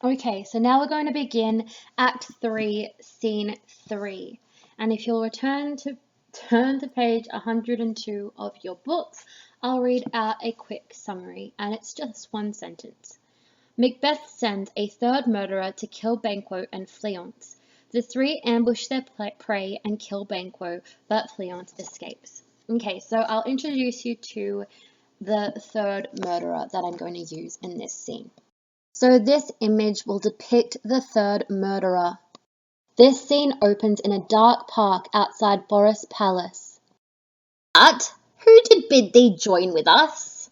Okay, so now we're going to begin Act 3, Scene 3. And if you'll turn to page 102 of your books, I'll read out a quick summary, and it's just one sentence. Macbeth sends a third murderer to kill Banquo and Fleance. The three ambush their prey and kill Banquo, but Fleance escapes. Okay, so I'll introduce you to the third murderer that I'm going to use in this scene. So this image will depict the third murderer. This scene opens in a dark park outside Boris Palace. But who did bid thee join with us?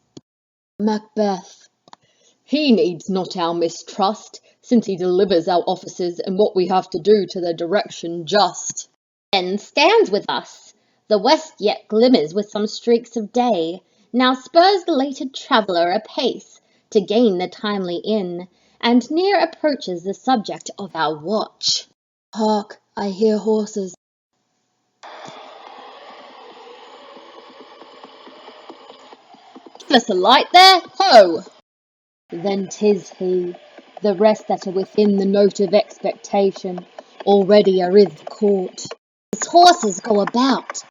Macbeth. He needs not our mistrust, since he delivers our offices and what we have to do to their direction just. Then stands with us. The west yet glimmers with some streaks of day. Now spurs the lated traveller apace to gain the timely inn, and near approaches the subject of our watch. Hark, I hear horses. Give us a light there, ho! Then 'tis he. The rest that are within the note of expectation already are in the court. His horses go about.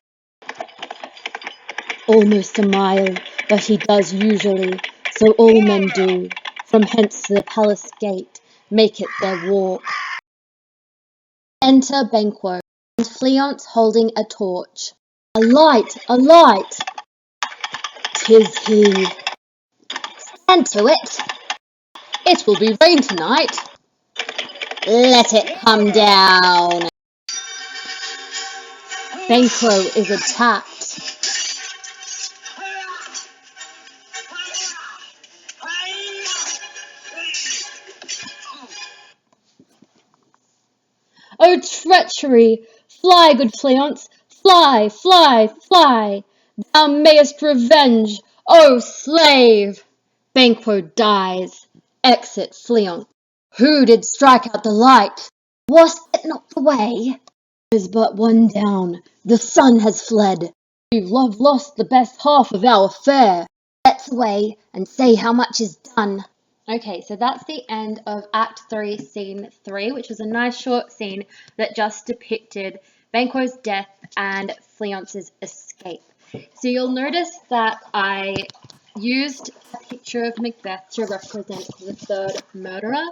Almost a mile, but he does usually, so all men do. From hence to the palace gate, make it their walk. Enter Banquo, and Fleance holding a torch. A light, a light! 'Tis he. Stand to it. It will be rain tonight. Let it come down. Banquo is attacked. Oh, treachery! Fly, good Fleance! Fly, fly, fly! Thou mayest revenge, O slave! Banquo dies. Exit Fleance. Who did strike out the light? Was it not the way? There's but one down. The sun has fled. We've lost the best half of our affair. Let's away and say how much is done. Okay, so that's the end of Act 3, Scene 3, which was a nice short scene that just depicted Banquo's death and Fleance's escape. So you'll notice that I used a picture of Macbeth to represent the third murderer,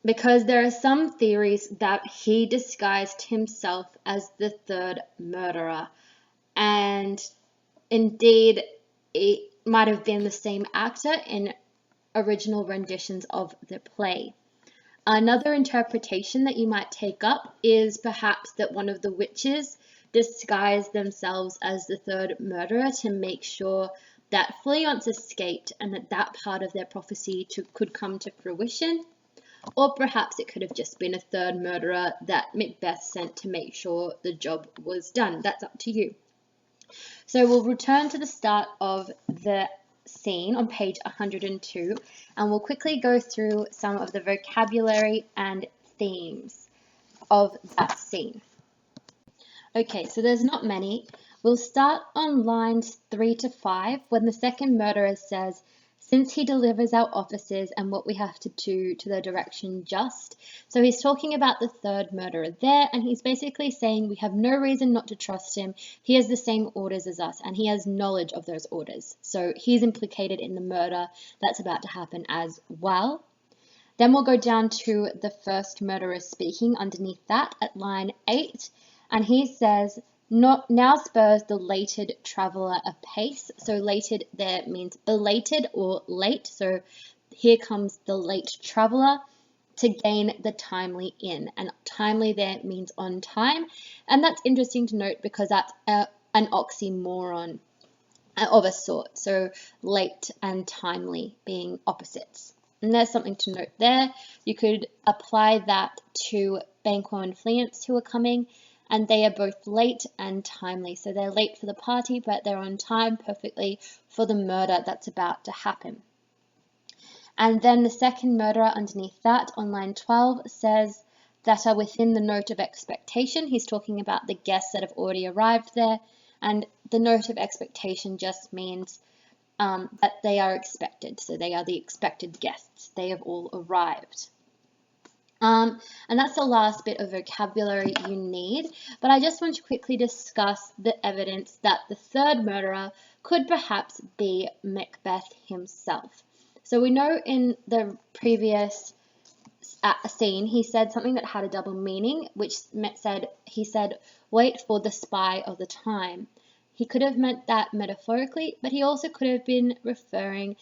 because there are some theories that he disguised himself as the third murderer, and indeed it might have been the same actor in original renditions of the play. Another interpretation that you might take up is perhaps that one of the witches disguised themselves as the third murderer to make sure that Fleance escaped and that part of their prophecy could come to fruition. Or perhaps it could have just been a third murderer that Macbeth sent to make sure the job was done. That's up to you. So we'll return to the start of the scene on page 102, and we'll quickly go through some of the vocabulary and themes of that scene. Okay, so there's not many. We'll start on lines 3 to 5 when the second murderer says, "Since he delivers our offices and what we have to do to the direction just." So he's talking about the third murderer there, and he's basically saying we have no reason not to trust him. He has the same orders as us, and he has knowledge of those orders. So he's implicated in the murder that's about to happen as well. Then we'll go down to the first murderer speaking underneath that at line 8, and he says, "Now spurs the lated traveller apace." So lated there means belated or late. So here comes the late traveller to gain the timely inn. And timely there means on time. And that's interesting to note because that's an oxymoron of a sort. So late and timely being opposites. And there's something to note there. You could apply that to Banquo and Fleance who are coming, and they are both late and timely. So they're late for the party, but they're on time perfectly for the murder that's about to happen. And then the second murderer underneath that on line 12 says that are within the note of expectation. He's talking about the guests that have already arrived there. And the note of expectation just means that they are expected. So they are the expected guests. They have all arrived. And that's the last bit of vocabulary you need. But I just want to quickly discuss the evidence that the third murderer could perhaps be Macbeth himself. So we know in the previous scene, he said something that had a double meaning, which he said, wait for the spy of the time. He could have meant that metaphorically, but he also could have been referring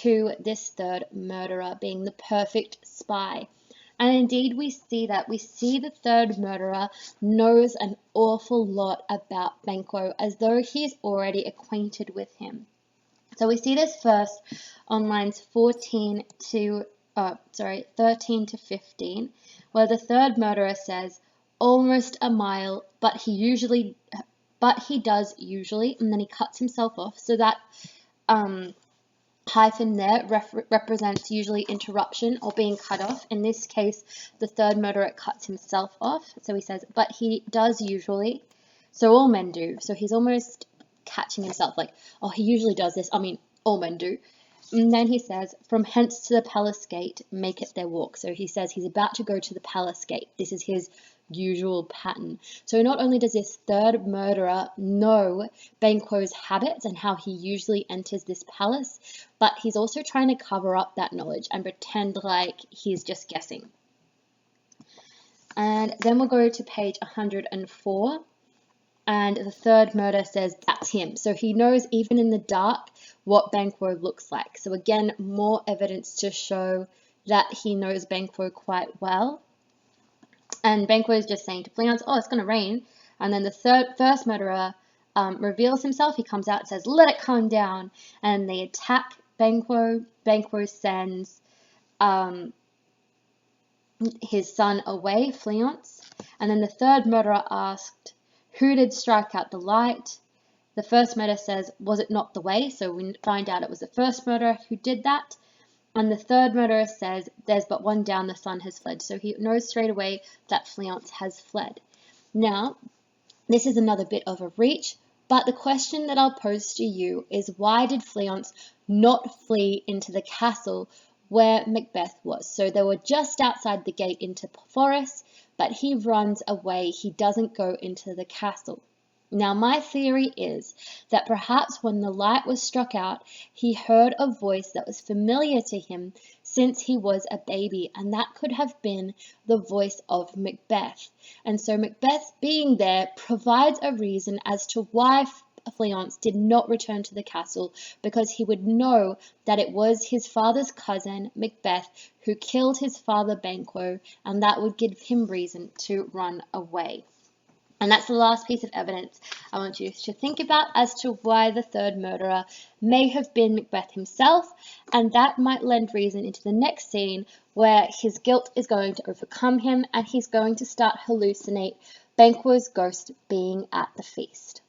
to this third murderer being the perfect spy. And indeed, we see that. We see the third murderer knows an awful lot about Banquo, as though he is already acquainted with him. So we see this first on lines 13 to 15, where the third murderer says, almost a mile, but he does usually, and then he cuts himself off. So that hyphen there represents usually interruption or being cut off. In this case, the third murderer cuts himself off. So he says, but he does usually. So all men do. So he's almost catching himself like, oh, he usually does this. I mean, all men do. And then he says, from hence to the palace gate, make it their walk. So he says he's about to go to the palace gate. This is his usual pattern. So not only does this third murderer know Banquo's habits and how he usually enters this palace, but he's also trying to cover up that knowledge and pretend like he's just guessing. And then we'll go to page 104. And the third murder says that's him. So he knows even in the dark what Banquo looks like. So again, more evidence to show that he knows Banquo quite well. And Banquo is just saying to Fleance, oh, it's going to rain. And then the first murderer reveals himself. He comes out and says, let it come down. And they attack Banquo. Banquo sends his son away, Fleance. And then the third murderer asked, who did strike out the light? The first murderer says, was it not the way? So we find out it was the first murderer who did that. And the third murderer says, there's but one down, the sun has fled. So he knows straight away that Fleance has fled. Now, this is another bit of a reach, but the question that I'll pose to you is, why did Fleance not flee into the castle where Macbeth was? So they were just outside the gate into forest, but he runs away. He doesn't go into the castle. Now, my theory is that perhaps when the light was struck out, he heard a voice that was familiar to him since he was a baby, and that could have been the voice of Macbeth. And so Macbeth being there provides a reason as to why Fleance did not return to the castle, because he would know that it was his father's cousin, Macbeth, who killed his father, Banquo, and that would give him reason to run away. And that's the last piece of evidence I want you to think about as to why the third murderer may have been Macbeth himself, and that might lend reason into the next scene where his guilt is going to overcome him and he's going to start hallucinate Banquo's ghost being at the feast.